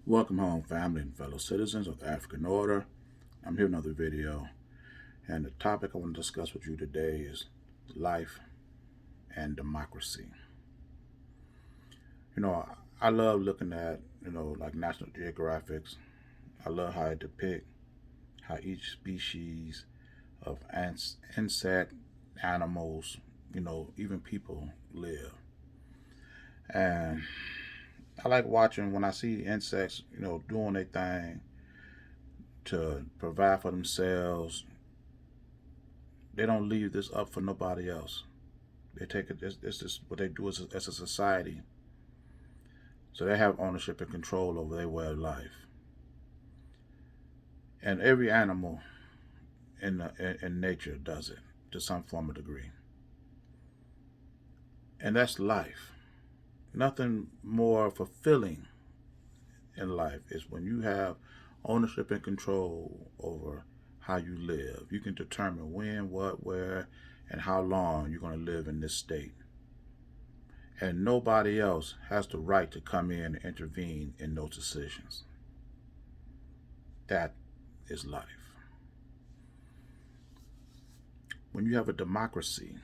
Welcome home, family and fellow citizens of the African Order. I'm here with another video, and the topic I want to discuss with you today is life and democracy. You know, I love looking at, like National Geographics. I love how it depict how each species of ants, insect, animals, even people live. And I like watching when I see insects, doing their thing to provide for themselves. They don't leave this up for nobody else. They take it. This is what they do as a society. So they have ownership and control over their way of life. And every animal in nature does it to some form of degree. And that's life. Nothing more fulfilling in life is when you have ownership and control over how you live. You can determine when, what, where, and how long you're going to live in this state. And nobody else has the right to come in and intervene in those decisions. That is life. When you have a democracy,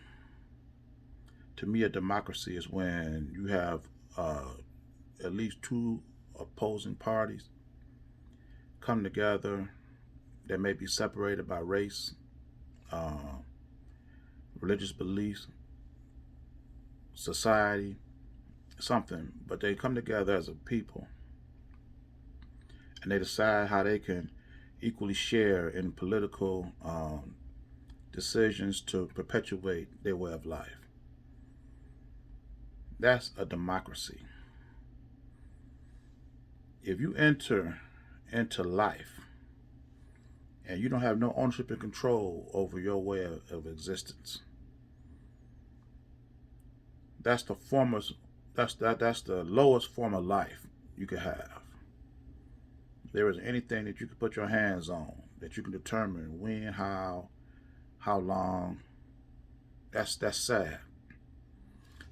to me, a democracy is when you have at least two opposing parties come together that may be separated by race, uh, religious beliefs, society, something, but they come together as a people and they decide how they can equally share in political decisions to perpetuate their way of life. That's a democracy. If you enter into life and you don't have no ownership and control over your way of existence, that's the formers that's the lowest form of life you could have. There is anything that you can put your hands on that you can determine when, how long. That's sad.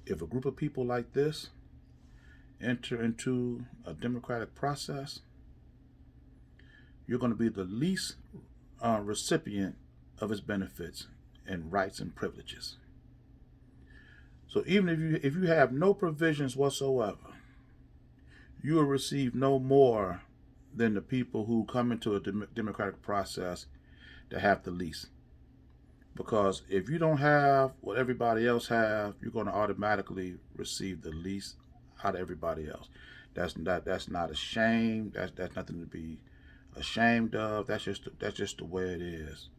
If a group of people like this enter into a democratic process, you're going to be the least recipient of its benefits and rights and privileges. So even if you have no provisions whatsoever, you will receive no more than the people who come into a democratic process that have the least. Because if you don't have what everybody else have, you're going to automatically receive the least out of everybody else. That's not a shame. That's nothing to be ashamed of. That's just the way it is.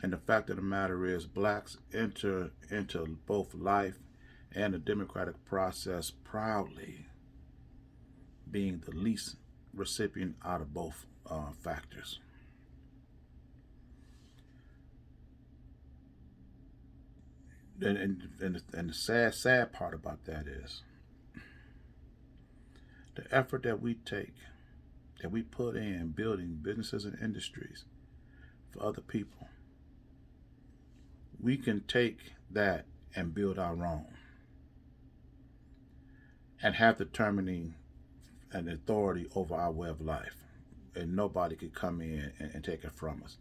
And the fact of the matter is, blacks enter into both life and the democratic process proudly, being the least recipient out of both factors. And the sad part about that is the effort that we take, that we put in building businesses and industries for other people. We can take that and build our own and have determining an authority over our way of life. And nobody could come in and take it from us.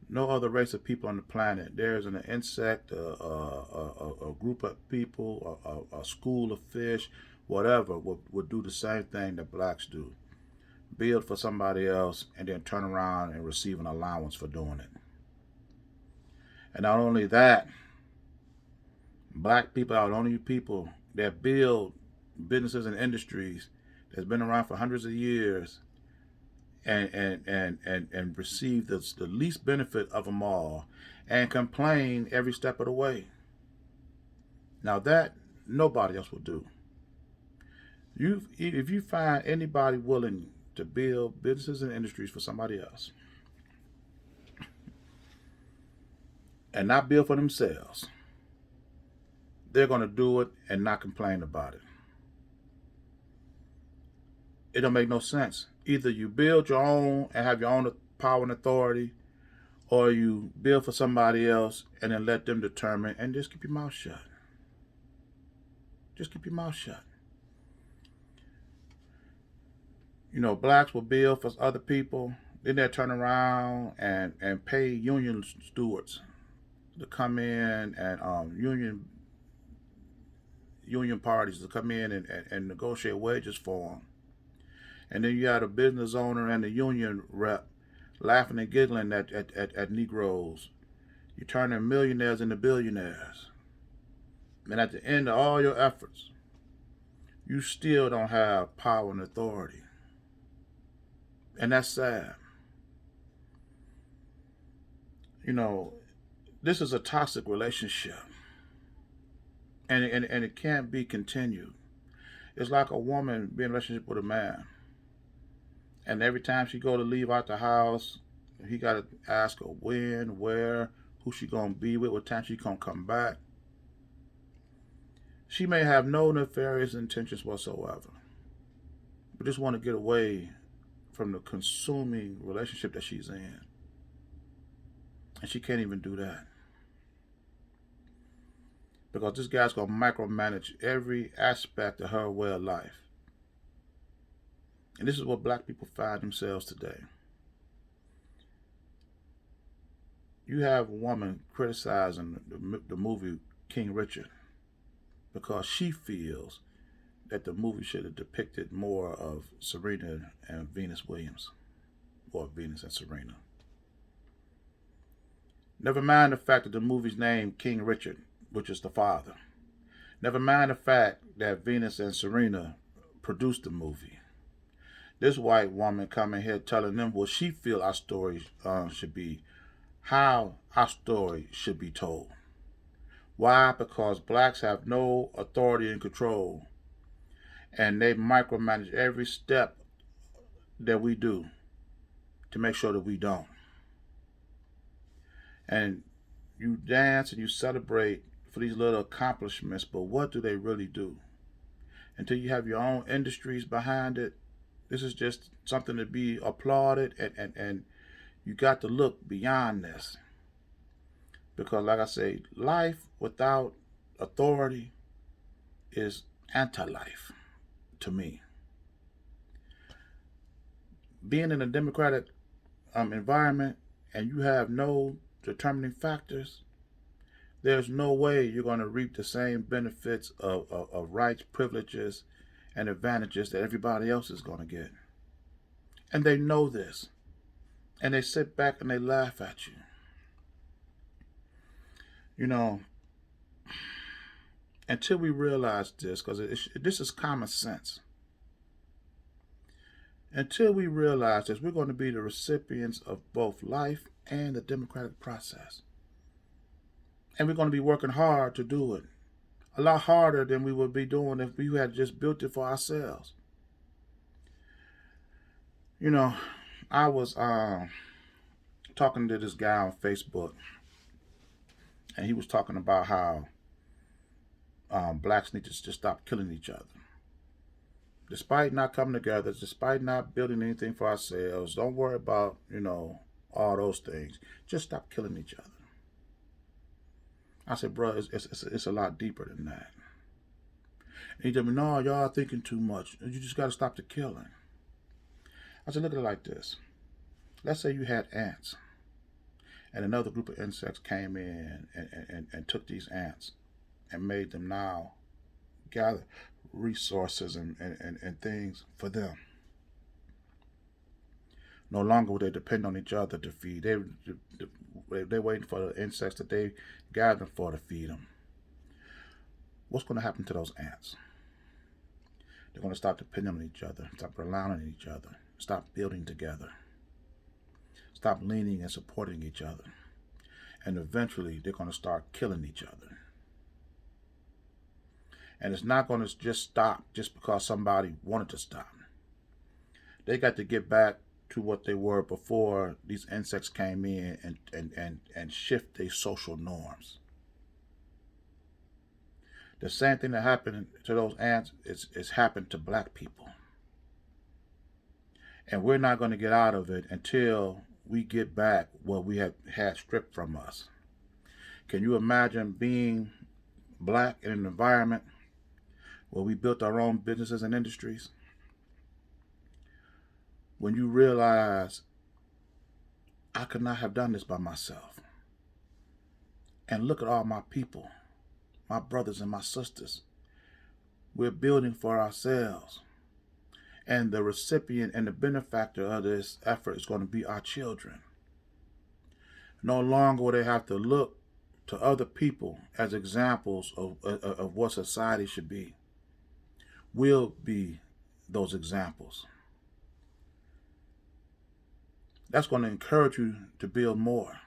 No other race of people on the planet. There's an insect, a group of people, a school of fish, whatever, would do the same thing that blacks do. Build for somebody else and then turn around and receive an allowance for doing it. And not only that, black people are the only people that build businesses and industries that's been around for hundreds of years and receive the least benefit of them all and complain every step of the way. Now that nobody else will do. If you find anybody willing to build businesses and industries for somebody else and not build for themselves, they're going to do it and not complain about it. It don't make no sense. Either you build your own and have your own power and authority, or you build for somebody else and then let them determine and just keep your mouth shut. Just keep your mouth shut. Blacks will bill for other people. Then they'll turn around and pay union stewards to come in and union parties to come in and negotiate wages for them. And then you had a business owner and the union rep laughing and giggling at Negroes. You turn their millionaires into billionaires. And at the end of all your efforts, you still don't have power and authority. And that's sad. This is a toxic relationship. And it can't be continued. It's like a woman being in a relationship with a man. And every time she go to leave out the house, he got to ask her when, where, who she going to be with, what time she going to come back. She may have no nefarious intentions whatsoever, but just want to get away from the consuming relationship that she's in. And she can't even do that. Because this guy's going to micromanage every aspect of her way of life. And this is what black people find themselves today. You have a woman criticizing the movie King Richard because she feels that the movie should have depicted more of Serena and Venus Williams, or Venus and Serena. Never mind the fact that the movie's named King Richard, which is the father. Never mind the fact that Venus and Serena produced the movie. This white woman coming here telling them what she feel our story should be, how our story should be told. Why? Because blacks have no authority and control, and they micromanage every step that we do to make sure that we don't. And you dance and you celebrate for these little accomplishments, but what do they really do? Until you have your own industries behind it, this is just something to be applauded, and you got to look beyond this. Because like I say, life without authority is anti-life to me. Being in a democratic environment and you have no determining factors, there's no way you're going to reap the same benefits of rights, privileges, and advantages that everybody else is going to get. And they know this. And they sit back and they laugh at you. Until we realize this, because this is common sense. Until we realize this, we're going to be the recipients of both life and the democratic process. And we're going to be working hard to do it. A lot harder than we would be doing if we had just built it for ourselves. I was talking to this guy on Facebook, and he was talking about how blacks need to just stop killing each other. Despite not coming together, despite not building anything for ourselves, don't worry about, all those things. Just stop killing each other. I said, bro, it's a lot deeper than that. And he told me, no, y'all are thinking too much. You just got to stop the killing. I said, look at it like this. Let's say you had ants, and another group of insects came in and took these ants and made them now gather resources and things for them. No longer would they depend on each other to feed. They're waiting for the insects that they gathered for to feed them. What's going to happen to those ants? They're going to stop depending on each other, stop relying on each other, stop building together, stop leaning and supporting each other. And eventually they're going to start killing each other. And it's not going to just stop just because somebody wanted to stop. They got to get back to what they were before these insects came in and shift their social norms. The same thing that happened to those ants is happened to black people. And we're not going to get out of it until we get back what we had stripped from us. Can you imagine being black in an environment where we built our own businesses and industries? when you realize I could not have done this by myself. And look at all my people, my brothers and my sisters. We're building for ourselves. And the recipient and the benefactor of this effort is going to be our children. No longer will they have to look to other people as examples of what society should be. We'll be those examples. That's going to encourage you to build more.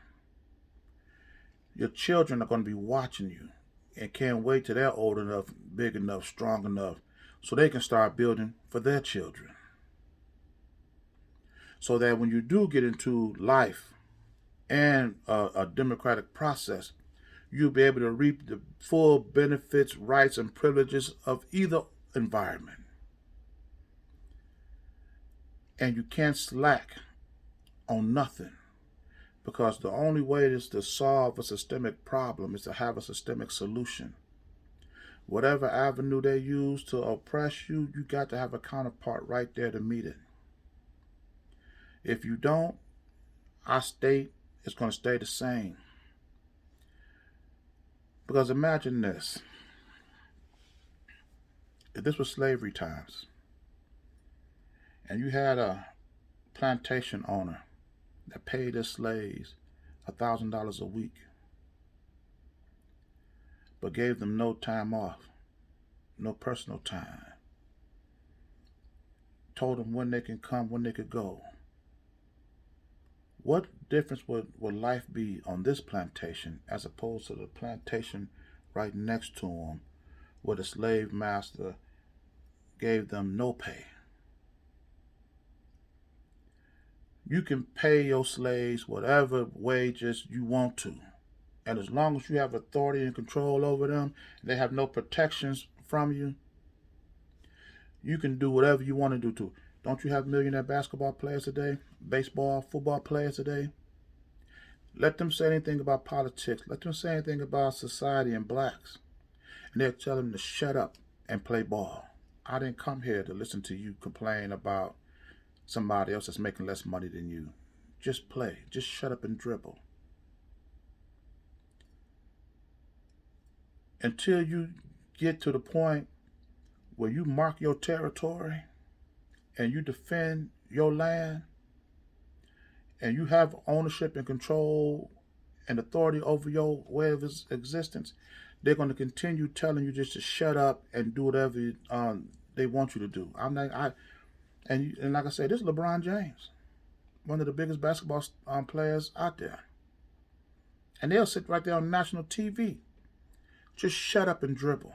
Your children are going to be watching you and can't wait till they're old enough, big enough, strong enough, so they can start building for their children. So that when you do get into life and a democratic process, you'll be able to reap the full benefits, rights, and privileges of either environment. And you can't slack on nothing, because the only way is to solve a systemic problem is to have a systemic solution. Whatever avenue they use to oppress you, you got to have a counterpart right there to meet it. If you don't, our state is going to stay the same. Because imagine this. If this was slavery times, and you had a plantation owner that paid his slaves $1,000 a week, but gave them no time off, no personal time, told them when they can come, when they could go. What difference would life be on this plantation as opposed to the plantation right next to them, where the slave master gave them no pay? You can pay your slaves whatever wages you want to. And as long as you have authority and control over them, and they have no protections from you, you can do whatever you want to do to. Don't you have millionaire basketball players today? Baseball, football players today? Let them say anything about politics. Let them say anything about society and blacks. And they'll tell them to shut up and play ball. I didn't come here to listen to you complain about somebody else that's making less money than you. Just play. Just shut up and dribble. Until you get to the point where you mark your territory and you defend your land and you have ownership and control and authority over your way of existence, they're going to continue telling you just to shut up and do whatever they want you to do. And like I said, this is LeBron James, one of the biggest basketball players out there. And they'll sit right there on national TV. Just shut up and dribble.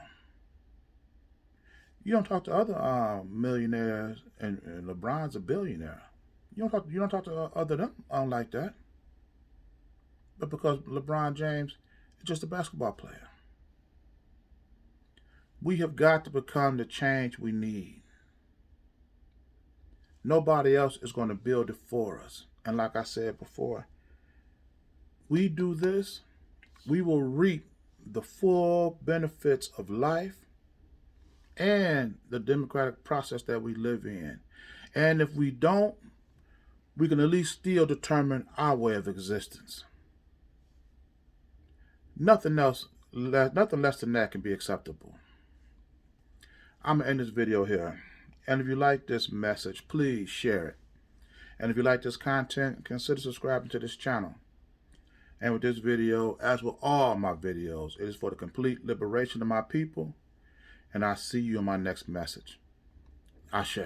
You don't talk to other millionaires, and LeBron's a billionaire. You don't talk to other them like that. But because LeBron James is just a basketball player. We have got to become the change we need. Nobody else is going to build it for us. And like I said before, we do this, we will reap the full benefits of life and the democratic process that we live in. And if we don't, we can at least still determine our way of existence. Nothing less than that can be acceptable. I'm going to end this video here. And if you like this message, please share it. And if you like this content, consider subscribing to this channel. And with this video, as with all my videos, it is for the complete liberation of my people. And I'll see you in my next message. Ashe.